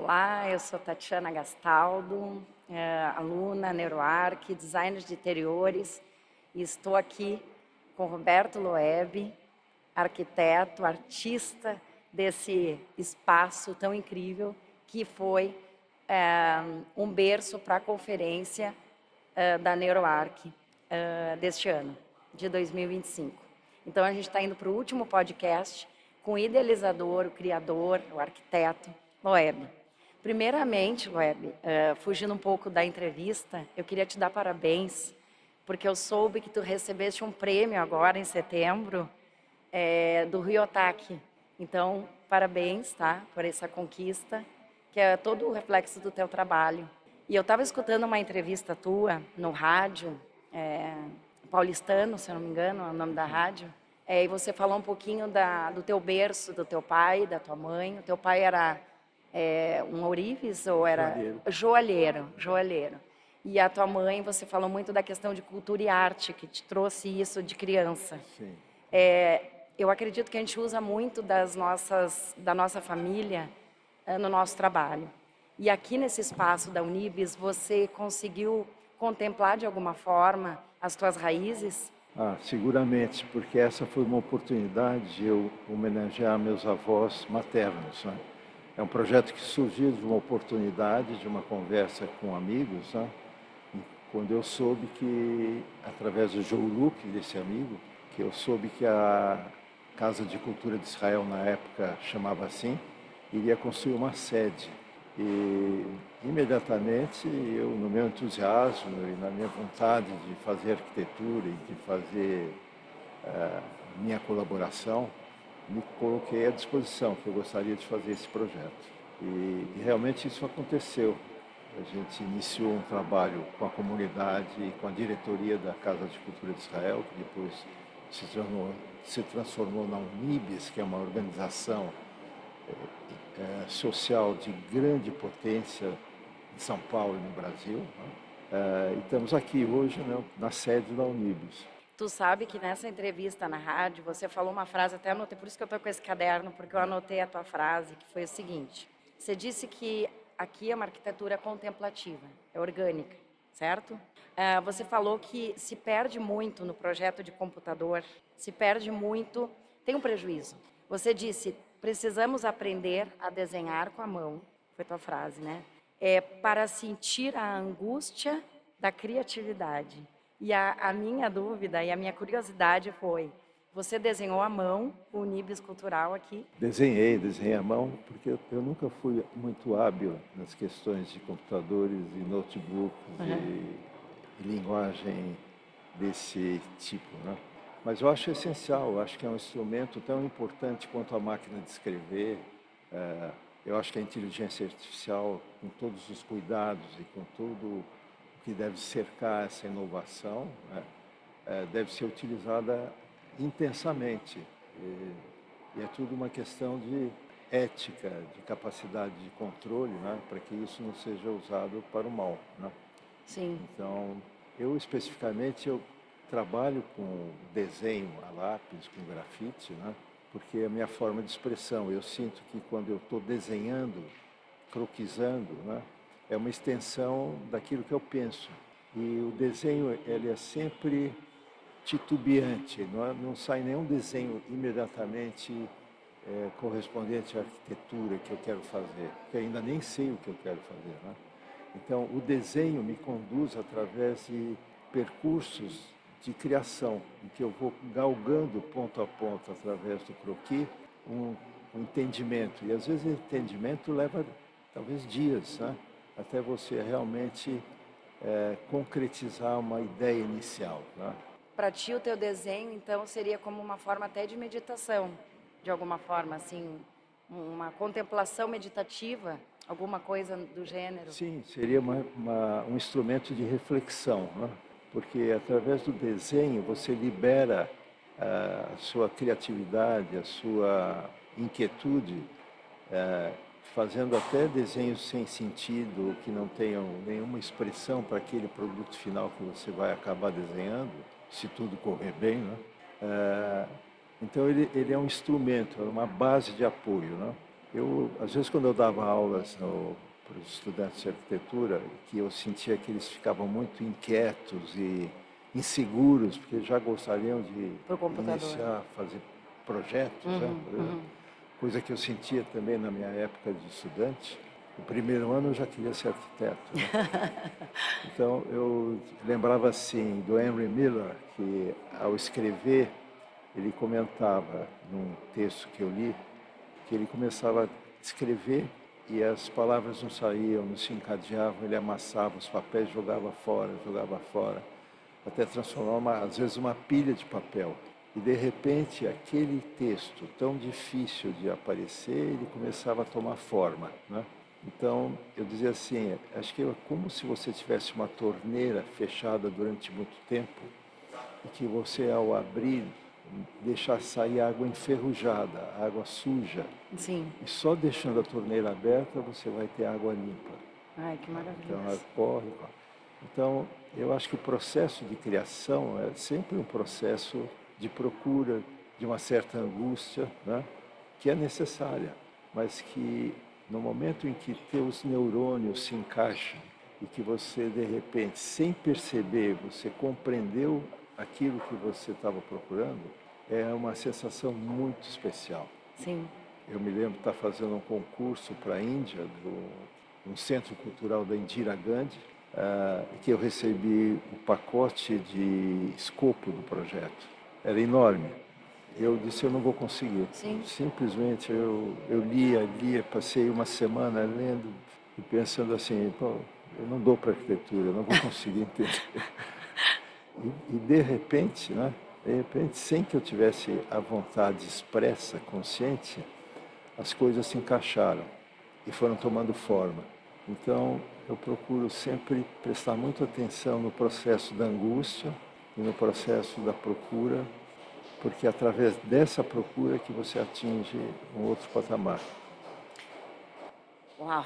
Olá, eu sou Tatiana Gastaldo, aluna NeuroArc, designer de interiores, e estou aqui com Roberto Loeb, arquiteto, artista desse espaço tão incrível que foi um berço para a conferência da NeuroArc deste ano, de 2025. Então, a gente está indo para o último podcast com o idealizador, o criador, o arquiteto, Loeb. Primeiramente, Loeb, fugindo um pouco da entrevista, eu queria te dar parabéns, porque eu soube que tu recebeste um prêmio agora, em setembro, do Ryotaki. Então, parabéns, tá, por essa conquista, que é todo o reflexo do teu trabalho. E eu estava escutando uma entrevista tua no rádio, paulistano, se eu não me engano, é o nome da rádio, e você falou um pouquinho do teu berço, do teu pai, da tua mãe. O teu pai era um ourives ou era Joalheiro. joalheiro. E a tua mãe, você falou muito da questão de cultura e arte, que te trouxe isso de criança. Sim. Eu acredito que a gente usa muito da nossa família no nosso trabalho. E aqui nesse espaço da Unibis, você conseguiu contemplar de alguma forma as tuas raízes? Seguramente, porque essa foi uma oportunidade de eu homenagear meus avós maternos, né? É um projeto que surgiu de uma oportunidade, de uma conversa com amigos, né? E quando eu soube que, através do Joe Luke, desse amigo, que eu soube que a Casa de Cultura de Israel, na época, chamava assim, iria construir uma sede. E imediatamente eu, no meu entusiasmo e na minha vontade de fazer arquitetura e de fazer minha colaboração, me coloquei à disposição, que eu gostaria de fazer esse projeto. E realmente isso aconteceu. A gente iniciou um trabalho com a comunidade e com a diretoria da Casa de Cultura de Israel, que depois se transformou na Unibis, que é uma organização social de grande potência em São Paulo e no Brasil, né? E estamos aqui hoje, né, na sede da Unibis. Tu sabe que nessa entrevista na rádio, você falou uma frase, até anotei, por isso que eu estou com esse caderno, porque eu anotei a tua frase, que foi o seguinte: você disse que aqui é uma arquitetura contemplativa, é orgânica, certo? Você falou que se perde muito no projeto de computador, se perde muito, tem um prejuízo. Você disse, precisamos aprender a desenhar com a mão, foi tua frase, né? Para sentir a angústia da criatividade. E a minha dúvida e a minha curiosidade foi, você desenhou à mão o Unibis Cultural aqui? Desenhei à mão, porque eu nunca fui muito hábil nas questões de computadores e notebooks e linguagem desse tipo, né? Mas eu acho essencial, eu acho que é um instrumento tão importante quanto a máquina de escrever. Eu acho que a inteligência artificial, com todos os cuidados e com tudo o que deve cercar essa inovação, né, deve ser utilizada intensamente. E é tudo uma questão de ética, de capacidade de controle, né, para que isso não seja usado para o mal, né? Sim. Então, eu especificamente, eu trabalho com desenho a lápis, com grafite, né, porque é a minha forma de expressão. Eu sinto que quando eu estou desenhando, croquisando, né, é uma extensão daquilo que eu penso. E o desenho, ele é sempre titubeante, não sai nenhum desenho imediatamente correspondente à arquitetura que eu quero fazer, que eu ainda nem sei o que eu quero fazer, né? Então, o desenho me conduz através de percursos de criação, em que eu vou galgando ponto a ponto, através do croquis, um entendimento. E às vezes o entendimento leva talvez dias, né, até você realmente concretizar uma ideia inicial, né? Para ti, o teu desenho, então, seria como uma forma até de meditação, de alguma forma, assim, uma contemplação meditativa, alguma coisa do gênero? Sim, seria um instrumento de reflexão, né? Porque através do desenho você libera a sua criatividade, a sua inquietude, fazendo até desenhos sem sentido, que não tenham nenhuma expressão para aquele produto final que você vai acabar desenhando, se tudo correr bem, né? Então ele é um instrumento, é uma base de apoio, né? Às vezes, quando eu dava aulas para os estudantes de arquitetura, que eu sentia que eles ficavam muito inquietos e inseguros, porque já gostariam de Pro computador. iniciar, fazer projetos, né? Coisa que eu sentia também na minha época de estudante. No primeiro ano eu já queria ser arquiteto, né? Então eu lembrava assim do Henry Miller, que ao escrever, ele comentava num texto que eu li, que ele começava a escrever e as palavras não saíam, não se encadeavam, ele amassava os papéis, jogava fora, até transformar, às vezes, uma pilha de papel. E, de repente, aquele texto tão difícil de aparecer, ele começava a tomar forma, né? Então, eu dizia assim, acho que é como se você tivesse uma torneira fechada durante muito tempo e que você, ao abrir, deixar sair água enferrujada, água suja. Sim. E só deixando a torneira aberta, você vai ter água limpa. Ai, que maravilha. Então, ela corre. Então, eu acho que o processo de criação é sempre um processo de procura, de uma certa angústia, né? Que é necessária, mas que no momento em que teus neurônios se encaixam e que você, de repente, sem perceber, você compreendeu aquilo que você estava procurando, é uma sensação muito especial. Sim. Eu me lembro de estar fazendo um concurso para a Índia, um centro cultural da Indira Gandhi, que eu recebi o pacote de escopo do projeto. Era enorme. Eu disse, eu não vou conseguir. Sim. Simplesmente eu lia, passei uma semana lendo e pensando assim, pô, eu não dou para arquitetura, eu não vou conseguir entender. E de repente, né? De repente, sem que eu tivesse a vontade expressa, consciente, as coisas se encaixaram e foram tomando forma. Então, eu procuro sempre prestar muita atenção no processo da angústia e no processo da procura, porque é através dessa procura que você atinge um outro patamar. Uau!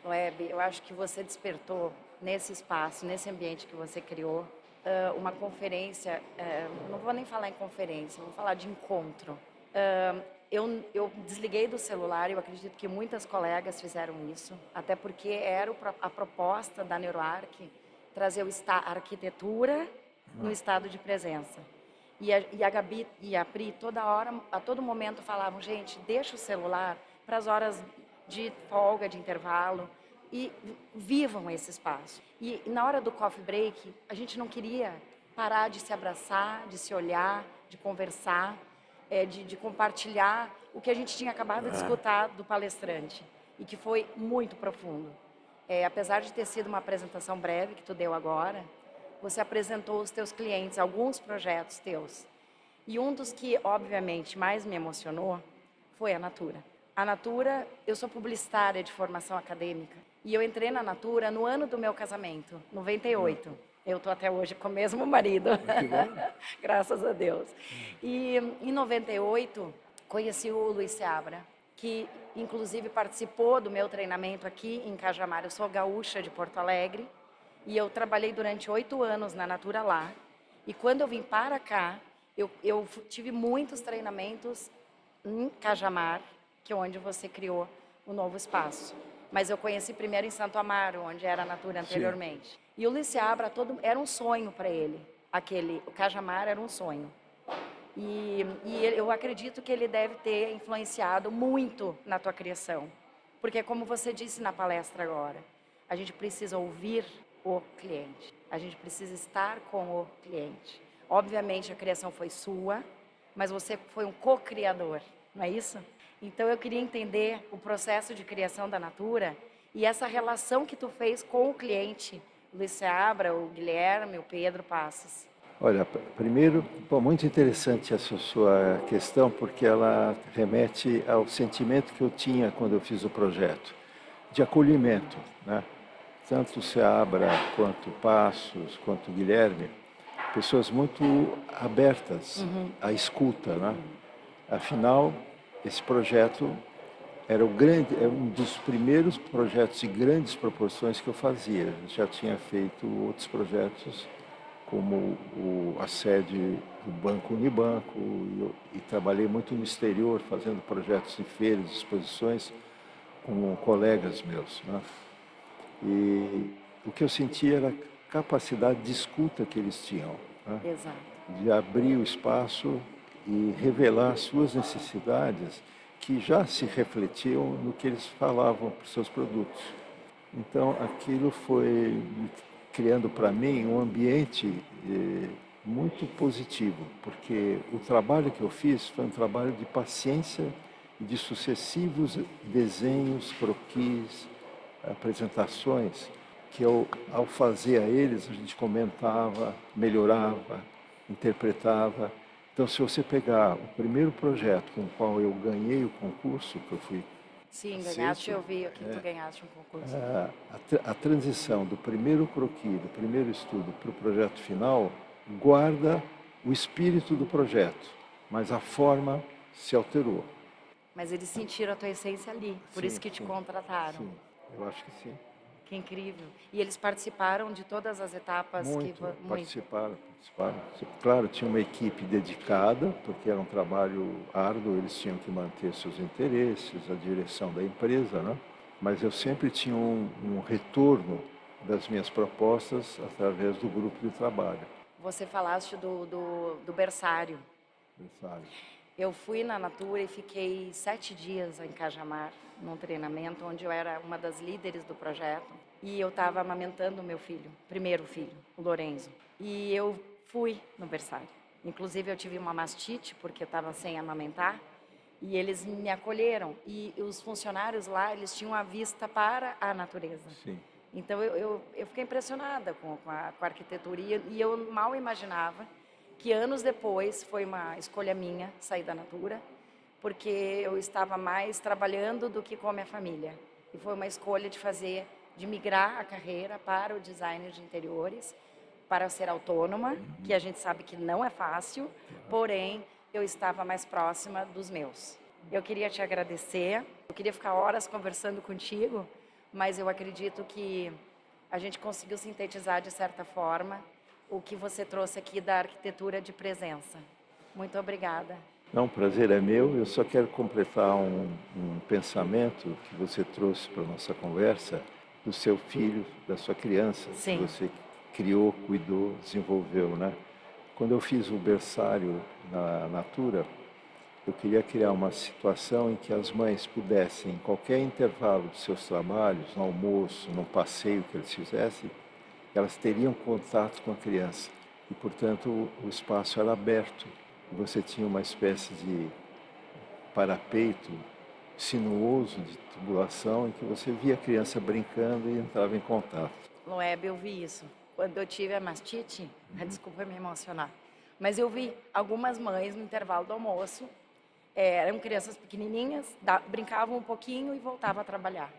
Loeb, eu acho que você despertou nesse espaço, nesse ambiente que você criou, uma conferência, não vou nem falar em conferência, vou falar de encontro. Eu desliguei do celular, eu acredito que muitas colegas fizeram isso, até porque era a proposta da NeuroArc trazer a arquitetura no estado de presença. E a Gabi e a Pri, toda hora, a todo momento falavam, gente, deixa o celular para as horas de folga, de intervalo, e vivam esse espaço. E na hora do coffee break, a gente não queria parar de se abraçar, de se olhar, de conversar, de compartilhar o que a gente tinha acabado de escutar do palestrante, e que foi muito profundo. Apesar de ter sido uma apresentação breve que tu deu agora, você apresentou os teus clientes, alguns projetos teus. E um dos que, obviamente, mais me emocionou foi a Natura. A Natura, eu sou publicitária de formação acadêmica, e eu entrei na Natura no ano do meu casamento, 98. Eu estou até hoje com o mesmo marido, graças a Deus. E em 98, conheci o Luiz Seabra, que inclusive participou do meu treinamento aqui em Cajamar. Eu sou gaúcha de Porto Alegre, e eu trabalhei durante 8 anos na Natura lá. E quando eu vim para cá, eu tive muitos treinamentos em Cajamar, que é onde você criou o novo espaço. Mas eu conheci primeiro em Santo Amaro, onde era a Natura anteriormente. Sim. E o Luiz Seabra, era um sonho para ele. O Cajamar era um sonho. E eu acredito que ele deve ter influenciado muito na tua criação. Porque, como você disse na palestra agora, a gente precisa ouvir o cliente. A gente precisa estar com o cliente. Obviamente, a criação foi sua, mas você foi um co-criador, não é isso? Então, eu queria entender o processo de criação da Natura e essa relação que tu fez com o cliente, o Luiz Seabra, o Guilherme, o Pedro Passos. Olha, primeiro, muito interessante essa sua questão, porque ela remete ao sentimento que eu tinha quando eu fiz o projeto, de acolhimento, né? Tanto o Seabra, quanto o Passos, quanto o Guilherme, pessoas muito abertas à escuta, né? Afinal, esse projeto era um dos primeiros projetos de grandes proporções que eu fazia. Eu já tinha feito outros projetos como a sede do Banco Unibanco, e trabalhei muito no exterior, fazendo projetos de feiras, exposições, com colegas meus, né? E o que eu sentia era a capacidade de escuta que eles tinham, né? Exato. De abrir o espaço e revelar suas necessidades que já se refletiam no que eles falavam para os seus produtos. Então, aquilo foi criando para mim um ambiente muito positivo, porque o trabalho que eu fiz foi um trabalho de paciência e de sucessivos desenhos, croquis, apresentações, que eu, ao fazer a eles, a gente comentava, melhorava, interpretava. Então, se você pegar o primeiro projeto com o qual eu ganhei o concurso, que eu fui Sim, aceito, ganhaste, eu vi que tu ganhaste um concurso. a transição do primeiro croquis, do primeiro estudo para o projeto final, guarda o espírito do projeto, mas a forma se alterou. Mas eles sentiram a tua essência ali, por Sim, isso que te sim, contrataram. sim, eu acho que sim. Que incrível. E eles participaram de todas as etapas Muito, muito. participaram. Claro, tinha uma equipe dedicada, porque era um trabalho árduo, eles tinham que manter seus interesses, a direção da empresa, né? Mas eu sempre tinha um retorno das minhas propostas através do grupo de trabalho. Você falaste do berçário. Sabe? Eu fui na Natura e fiquei 7 dias em Cajamar, num treinamento onde eu era uma das líderes do projeto. E eu estava amamentando o meu filho, primeiro filho, o Lorenzo. E eu fui no berçário. Inclusive eu tive uma mastite porque eu estava sem amamentar. E eles me acolheram. E os funcionários lá, eles tinham a vista para a natureza. Sim. Então eu fiquei impressionada com a arquitetura. E eu mal imaginava que anos depois foi uma escolha minha sair da Natura, porque eu estava mais trabalhando do que com a minha família. E foi uma escolha de migrar a carreira para o design de interiores, para ser autônoma, que a gente sabe que não é fácil, porém eu estava mais próxima dos meus. Eu queria te agradecer, eu queria ficar horas conversando contigo, mas eu acredito que a gente conseguiu sintetizar de certa forma o que você trouxe aqui da arquitetura de presença. Muito obrigada. Não, o prazer é meu. Eu só quero completar um pensamento que você trouxe para a nossa conversa, do seu filho, da sua criança, Sim. que você criou, cuidou, desenvolveu, né? Quando eu fiz o berçário na Natura, eu queria criar uma situação em que as mães pudessem, em qualquer intervalo de seus trabalhos, no almoço, no passeio que eles fizessem, elas teriam contato com a criança. E, portanto, o espaço era aberto. Você tinha uma espécie de parapeito sinuoso de tubulação em que você via a criança brincando e entrava em contato. Loeb, eu vi isso. Quando eu tive a mastite, desculpa me emocionar, mas eu vi algumas mães no intervalo do almoço, eram crianças pequenininhas, brincavam um pouquinho e voltavam a trabalhar.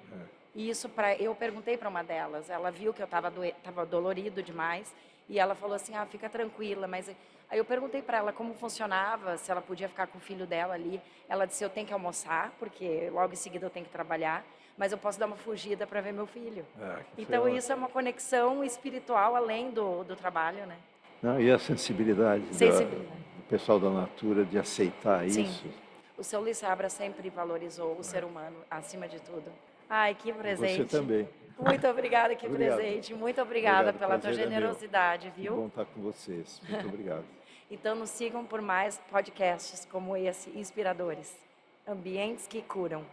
E isso, eu perguntei para uma delas, ela viu que eu estava dolorido demais, e ela falou assim, fica tranquila, mas... Aí eu perguntei para ela como funcionava, se ela podia ficar com o filho dela ali. Ela disse, eu tenho que almoçar, porque logo em seguida eu tenho que trabalhar, mas eu posso dar uma fugida para ver meu filho. Então isso é uma conexão espiritual além do trabalho, né? Não, e a sensibilidade do pessoal da Natura de aceitar Sim. isso. O seu Luiz Seabra sempre valorizou o ser humano acima de tudo. Ai, que presente. Você também. Muito obrigada, que Obrigado. presente. Muito obrigada pela tua prazer é meu. generosidade, Que viu? bom estar com vocês. Muito obrigado. Então nos sigam por mais podcasts como esse, inspiradores. Ambientes que curam.